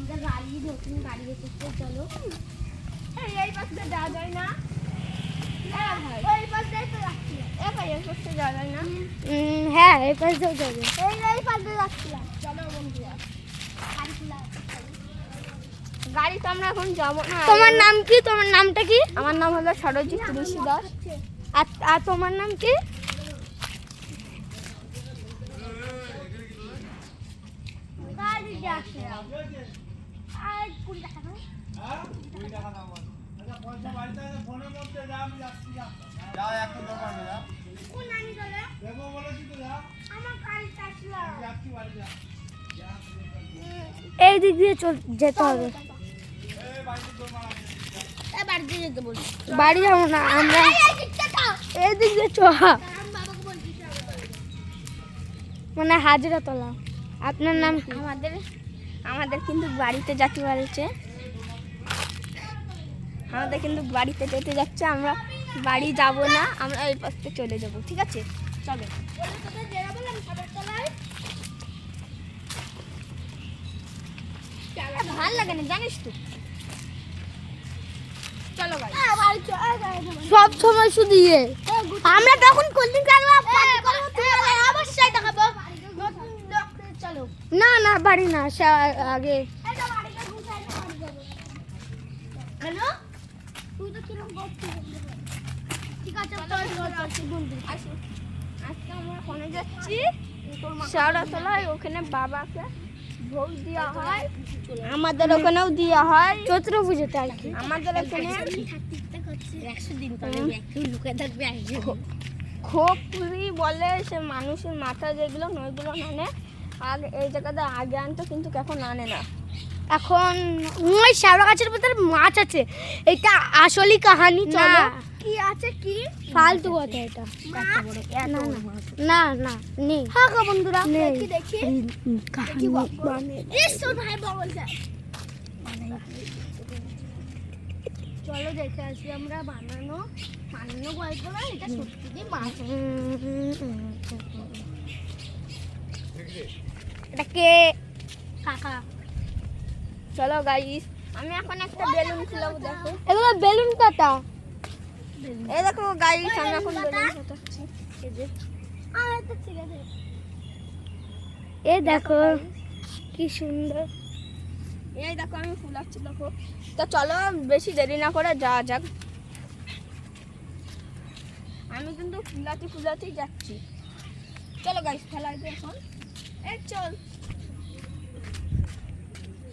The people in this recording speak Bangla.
আমাদের গাড়ি নতুন গাড়ি এসেছে, চলো। এই পাশে যাওয়া যায় না? ওই পাশ দিয়ে তো যাচ্ছি। এই পাশে যাওয়া যায় না? হ্যাঁ এই পাশ দিয়ে যাবে। এই পাশ দিয়ে যাচ্ছিলাম। চলো বন্ধুরা, গাড়ি খোলা আছে। গাড়ি তো আমরা এখন যাবো না। তোমার নাম কি? তোমার নামটা কি? আমার নাম হলো সরজিৎ ঋষি দাস। আর তোমার নাম কি? গাড়ি যাচ্ছে। আর 20 টাকা দাও। কোন নানি চলে? আমার গাড়িটা আসলো। এই দিক দিয়ে যেতে হবে। বাড়িতে যেতে বলছি। বাড়ি যাবো না আমরা, এই দিক দিয়ে চ। আমি বাবাকে বলছি মানে হাজরা তোলা। আপনার নাম কি? আমাদের কিন্তু বাড়িতে যেতে বলছে। আমাদের কিন্তু বাড়িতে যেতে যাচ্ছে, আমরা বাড়ি যাব না, আমরা এই পাশে চলে যাব। ঠিক আছে, চলো। তোদের যেটা বললাম সাপের তলায়। ভাল লাগে না জানিস তো। চলো ভাই, বাড়ি চল। সব সময় শুধু ইয়ে। আমরা তখন কোল্ড ড্রিঙ্ক অবশ্যই দেখাবো। নতুন লোক চলো। না না বাড়ি না, আগে এটা বাড়িতে গুছাই না বাড়ি যাবো। কেন? তুই তো কিরকম করছিস? ঠিক আছে চল বন্ধু। আসো। আজকে আমরা ওখানে যাচ্ছি শেওড়াতলায়, ওখানে বাবাকে ভোগ দেওয়া হয়, আমাদের ওখানেও দেওয়া হয় চৈত্র পুজোতে আর কি। আমাদের এখানে 100 দিন পরে একটু লুকে থাকবে খোপড়ি বলে, সে মানুষের মাথা যেগুলো নইগুলো আনে। আর এই জায়গাতে আগে আনতো, কিন্তু এখন আনে না। এখন ওই শ্যাওড়া গাছের ভিতরে মাছ আছে, এটা আসলি কাহানি। চলো। কি আছে কি? ফালতু কথা এটা। না না নেই। হ্যাঁ গো বন্ধুরা, নেই। দেখি কাহানি মানে এসো ভাই বলছে। চলো দেখে আসি আমরা বানানো গল্প না, এটা সত্যি মাছ। এটা কে? কাকা। চলো গাইস, আমি এখন একটা বেলুন খুলাবো, দেখো। এগুলো বেলুন কাটা। এই দেখো গাইস, আমি এখন বেলুন ফাটাচ্ছি। এই যে তো ঠিক আছে। এ দেখো কি সুন্দর। এই দেখো আমি ফুলাচ্ছি, দেখো। তো চলো বেশি দেরি না করে যাওয়া যাক। আমি কিন্তু ফুলাতেই যাচ্ছি। চলো গাইস, ফেলাই দে এখন। এই চল।